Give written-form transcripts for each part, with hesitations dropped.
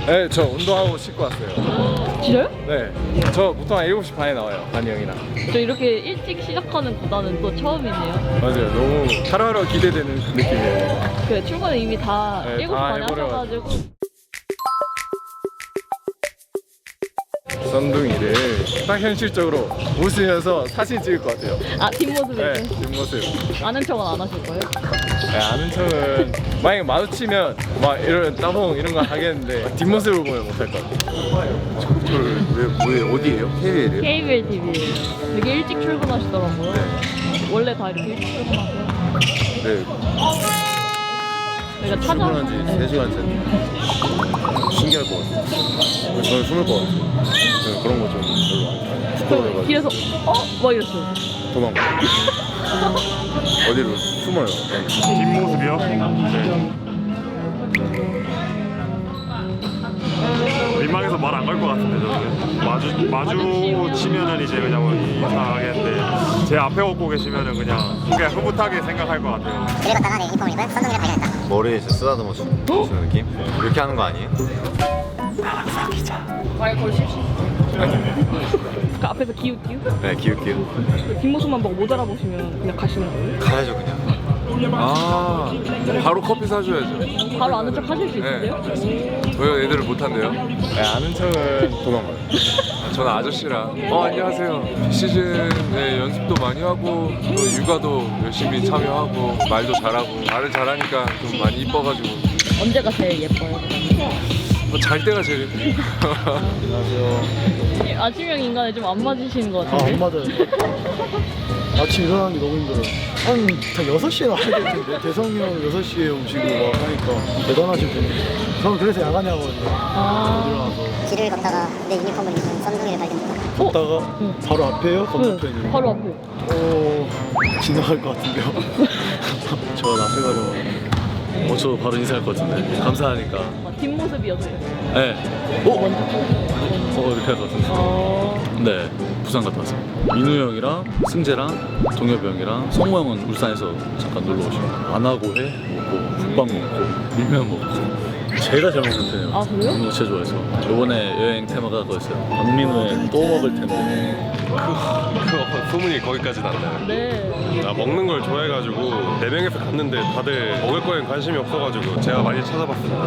네, 저 운동하고 씻고 왔어요. 진짜요? 네, 저 보통 한 7시 반에 나와요, 단이 형이랑. 저 이렇게 일찍 시작하는 구단은 또 처음이네요. 맞아요, 너무 하루하루 기대되는 그 느낌이에요. 그 출근을 이미 다 네, 7시 다 반에 해버려가지고. 하셔가지고. 썬둥이를 딱 현실적으로 웃으면서 사진 찍을 것 같아요. 아, 뒷모습이 네, 네. 뒷모습. 아는 척은 안 하실 거예요? 네, 아는 척은 만약에 마주치면 막 이런 따봉 이런 거 하겠는데 뒷모습을 보면 못할 것 같아요. 왜 어디예요? KBL이에요? KBL TV예요. 되게 일찍 출근하시더라고요. 원래 다 이렇게 일찍 출근하세요? 네. 그러니까 출근한 지 3시간째. 신기할 것 같아요. 저는 숨을 것 같아요. 네, 그런 거 좀 별로 안 좋아해요. 부끄러워가지고. 길에서 막 이랬어요. 도망가. 어디로 숨어요. 네. 뒷모습이요? 네. 민망해서 말 안 걸 것 같은데 저는 마주치면은 이제 그냥 뭐 인사하겠는데 제 앞에 걷고 계시면은 그냥 흐뭇하게 생각할 것 같아요. 길을 걷다가 내 유니폼을 입은 썬둥이를 발견했다. 머리에 진짜 쓰다듬어 주는 느낌? 이렇게 하는 거 아니에요? 말 걸십시오. 그 앞에서 기웃기웃? 네, 기웃기웃. 그 뒷모습만 보고 못 알아보시면 그냥 가시는 거예요? 가야죠, 그냥. 아, 바로 커피 사줘야죠. 바로 아는 척 하실 수 네. 있으세요? 왜요? 애들을 못한대요? 네, 아는 척은 도망가요. 저는 아저씨라. 안녕하세요. 시즌에 연습도 많이 하고 또 육아도 열심히 참여하고 말도 잘하고 말을 잘하니까 좀 많이 이뻐가지고 언제가 제일 예뻐요? 잘 때가 제일 아침형 인간에 좀 안 맞으시는 것 아, 같은데? 안 맞아요. 아침 일어나는 게 너무 힘들어요. 한 6시에는 와야 될 텐데, 대성이 형 6시에 오시고 막 하니까 대단하신 분이에요. 저는 그래서 야간에 하거든요. 아, 일어나서. 길을 걷다가 내 유니폼을 입은 썬둥이를 발견했다. 걷다가 바로 앞에요? 건너편이요? 네, 바로 앞에. 지나갈 것 같은데요. 저 앞에 가려고. 저 바로 인사할 것 같은데. 감사하니까. 뒷모습이었어요. 네. 이렇게 할 것 같은데. 네, 부산 갔다 왔어요. 민우 형이랑 승재랑 동엽이 형이랑 성모 형은 울산에서 잠깐 놀러 오시고 안하고 회 먹고 국밥 먹고 밀면 먹고 제가 잘 먹는 편이에요. 아, 그래요? 먹는 거 진짜 좋아해서 이번에 여행 테마가 그거였어요. 박민우의 또 먹을 텐데. 그 소문이 거기까지 났나요? 네. 나 먹는 걸 좋아해가지고 4명에서 갔는데 다들 먹을 거엔 관심이 없어가지고 제가 많이 찾아봤습니다.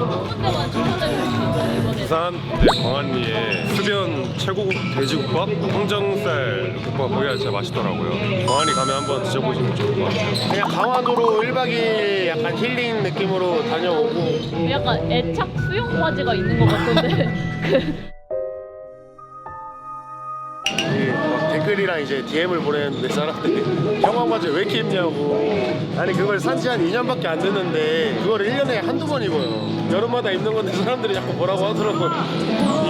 부산 광안리에 수변 최고급 돼지국밥, 항정살 국밥 거기가 진짜 맛있더라고요. 광안리 가면 한번 드셔보시면 좋을 것 같아요. 그냥 강화도로 1박 2일 약간 힐링 느낌으로 다녀오고 약간 애착 수영 바지가 있는 것 같던데. 막 댓글이랑 이제 DM을 보냈는데 사람들이 형광 바지 왜 이렇게 입냐고. 아니 그걸 산지 한 2년밖에 안 됐는데 그걸 1년에 한두 번 입어요. 여름마다 입는 건데 사람들이 자꾸 뭐라고 하더라고요.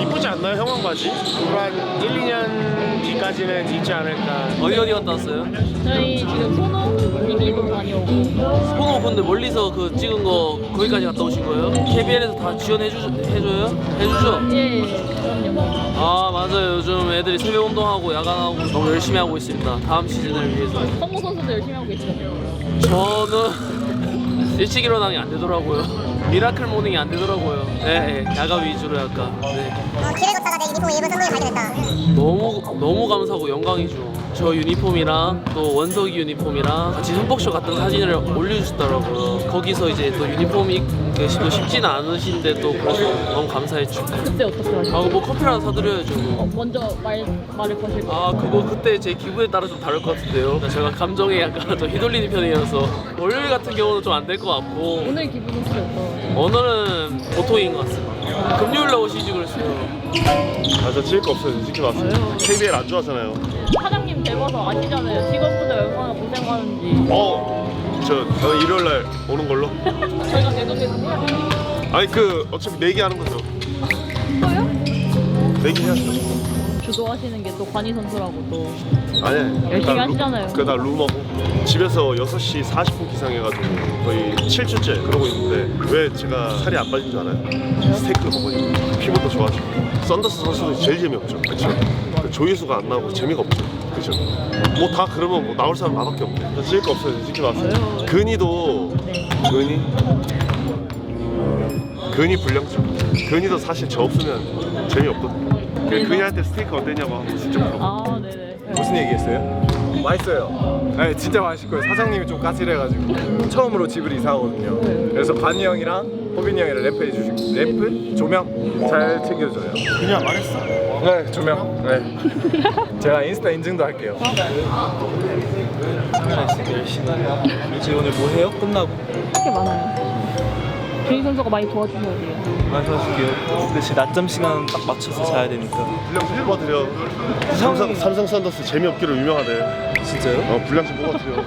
이쁘지 않나요 형광 바지? 한 1, 2년 뒤까지는 입지 않을까. 어디 갔다 왔어요? 저희 지금 소노 다녀오고. 소노 근데 멀리서 그 찍은 거 거기까지 갔다 오신 거예요? KBL에서 다 지원해줘요? 해주죠? 예, 그럼요. 아 맞아요. 요즘 애들이 새벽 운동하고 야간하고 너무 열심히 하고 있습니다. 다음 시즌을 위해서. 성모 선수도 열심히 하고 계시죠? 저는 일찍 일어나기 안 되더라고요. 미라클 모닝이 안 되더라고요. 네, 야간 위주로 약간. 네. 길을 걷다가 내 유니폼을 입은 썬둥이를 발견했다. 너무 감사하고 영광이죠. 저 유니폼이랑 또 원석이 유니폼이랑 같이 흠뻑쇼 갔던 사진을 올려주시더라고요. 거기서 이제 또 유니폼 입기 또 쉽지는 않으신데 또 그래서 너무 감사했죠. 그때 어떻게 하셨어요? 뭐 커피라도 사드려야죠. 뭐. 먼저 말을 거실 거예요? 아 그거 그때 제 기분에 따라 좀 다를 것 같은데요. 제가 감정에 약간 좀 휘둘리는 편이어서 월요일 같은 경우는 좀 안 될 것 같고 오늘 기분이 어떠세요? 오늘은 보통인 것 같습니다. 금요일날 오시지 그랬어요. 저 찍을 거 없어요. 찍히 왔습니다. KBL 안 좋아하잖아요. 사장님 뵈봐서 아시잖아요. 직원분들 얼마나 고생하는지. 저는 일요일날 오는 걸로. 저희가 내돈내돈해요. 아니 어차피 내기하는 거죠. 또요? 내기해야죠. 주도하시는 게 또 관이 선수라고 또 아니 열심히 하시잖아요. 그다 루머고 집에서 6시 40분 기상해가지고 거의 7주째 그러고 있는데 왜 제가 살이 안 빠진 줄 알아요? 스테이크 먹으니까 피부도 좋아지고. 썬더스 선수는 제일 재미없죠. 그쵸? 조회수가 안 나오고 재미가 없죠. 그죠? 뭐 다 그러면 뭐 나올 사람 나밖에 없네. 저 찍을 거 없어요. 찍지 마세요. 근이도 네. 근이 불량증. 근이도 사실 저 없으면 재미없거든요. 근이한테 스테이크 어땠냐고 한번 진짜 물어봐. 아 네네. 무슨 얘기했어요? 맛있어요. 네, 진짜 맛있을 거예요. 사장님이 좀 까칠해가지고 처음으로 집을 이사하거든요. 그래서 관이 형이랑 호빈이 형이랑 래프 해주시고 래프? 조명? 잘 챙겨줘요. 그냥 말했어. 네, 조명. 네. 제가 인스타 인증도 할게요. 이제 오늘 뭐 해요? 끝나고? 게 많아요. 준희 선수가 많이 도와주셔야 돼요. 많이 도와줄게요. 근데 제 낮잠 시간 딱 맞춰서 자야 되니까. 불량식 뽑아드려. 삼성 썬더스 재미없기로 유명하대. 진짜요? 불량식 뽑아드려.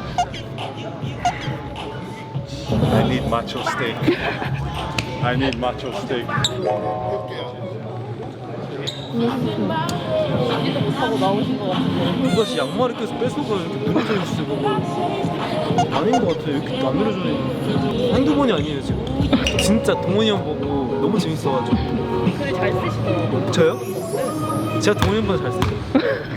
I need macho steak. I need macho steak. 하지도 못하고 나오신 것 같은데. 이것이 양말을 계속 뺏어가 이렇게 늘어져 있어. 아닌 것 같아요. 이렇게 안 늘어져 있는. 한두 번이 아니에요 지금. 진짜 동원이 형 보고 너무 재밌어가지고. 글을 잘 쓰시더라고요. 저요? 제가 동원이 형보다 잘 쓰죠.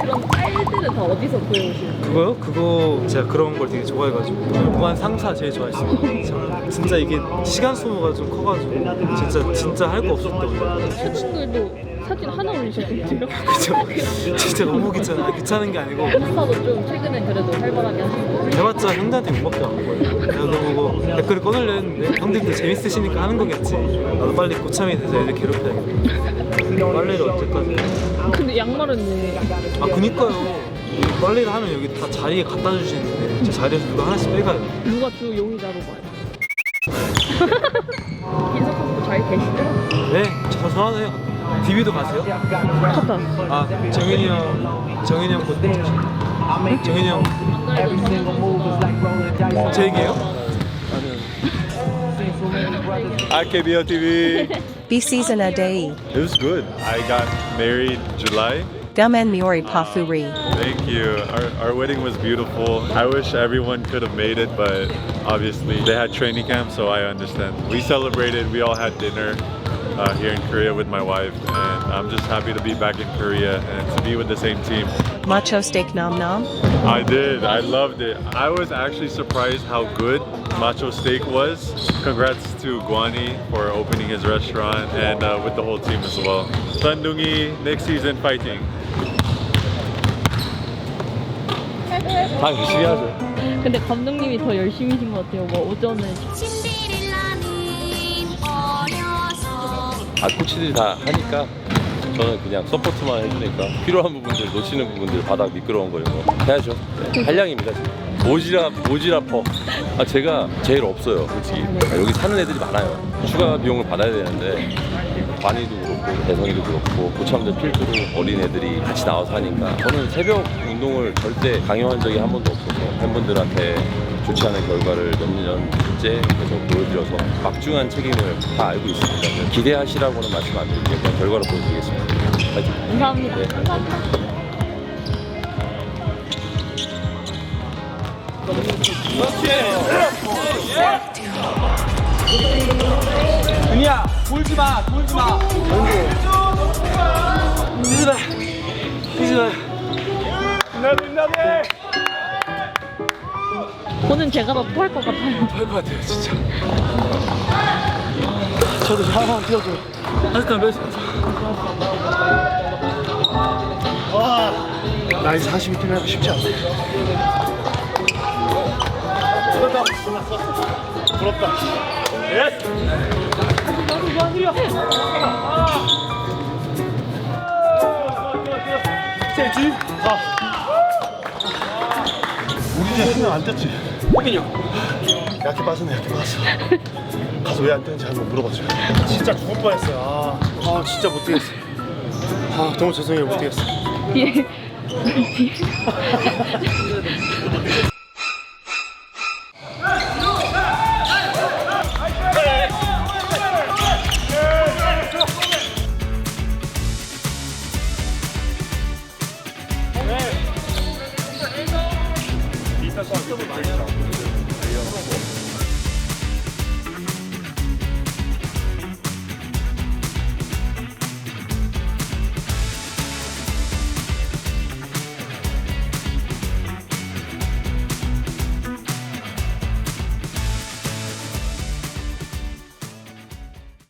그런 스타일들은 다 어디서 구해오시는 그거요? 그거 제가 그런 걸 되게 좋아해가지고 무한 3사 제일 좋아했어요. 진짜 이게 시간 소모가 좀 커가지고 진짜 할 거 없었다고. 팬분들도 사진 하나 올리셨거든요. 그죠? 진짜 너무 귀찮아. 귀찮은 게 아니고 인스타도 좀 최근에 그래도 활발하게 하시고. 해봤자 형들한테 욕밖에 안 먹어요. 내가 그거 보고 댓글을 꺼내려 했는데 형들도 재밌으시니까 하는 거겠지. 나도 빨리 고참이 돼서 애들 괴롭혀야겠다. 빨래를 언제까지? 근데 양말은 왜? 아 그니까요. 빨래를 하면 여기 다 자리에 갖다 주시는데 제 자리에서 누가 하나씩 빼가요. 누가 주 용의자로 봐요? 인석 선수도 잘 계시죠? 네, 저 전화해요. DB도 가세요? 갔다. 아 정현이 형 곧. 정현이 형. 제 얘기예요? RKBO TV. B season a day. It was good. I got married July. Daman Miori Pafuri. Thank you. Our wedding was beautiful. I wish everyone could have made it, but obviously they had training camp, so I understand. We celebrated. We all had dinner here in Korea with my wife, and I'm just happy to be back in Korea and to be with the same team. Macho steak nom nom. I did. I loved it. I was actually surprised how good Macho Steak was. Congrats to Guani for opening his restaurant and with the whole team as well. Sandungi, next season fighting. 다 열심히 하죠. 근데 감독님이 더 열심히신 것 같아요. 뭐 오전에 코치들이 다 하니까 저는 그냥 서포트만 해주니까 필요한 부분들, 놓치는 부분들, 바닥 미끄러운 거 이런 거 해야죠. 한량입니다 지금. 오지라퍼. 제가 제일 없어요 솔직히. 여기 사는 애들이 많아요. 추가 비용을 받아야 되는데 관이도 그렇고 대성이도 그렇고 고참들 필두로 어린 애들이 같이 나와서 하니까 저는 새벽 운동을 절대 강요한 적이 한 번도 없어서 팬분들한테 좋지 않은 결과를 몇 년째 계속 보여드려서 막중한 책임을 다 알고 있습니다. 기대하시라고는 말씀 안 드릴게요. 그냥 결과를 보여드리겠습니다. 파이팅. 감사합니다. 네. 감사합니다. 은희야 돌지 마. 뛰지 마. 저는 제가 더 토할 것 같아요. 할 것 같아요 진짜. 저도 한번 뛰어줘. 한스탄 몇 나이 42 뛰면 쉽지 않네. 부럽다. 세지? 우리 집에 한명 안 뛰었지? 호빈이 형. 약해 빠졌네. 약해 빠졌어. 가서 왜 안 뛰는지 한번 물어봐줘. 진짜 죽을 뻔했어요. 아 진짜 못 뛰겠어. 아 너무 죄송해요. 못 뛰겠어. 뒤에 비슷한 거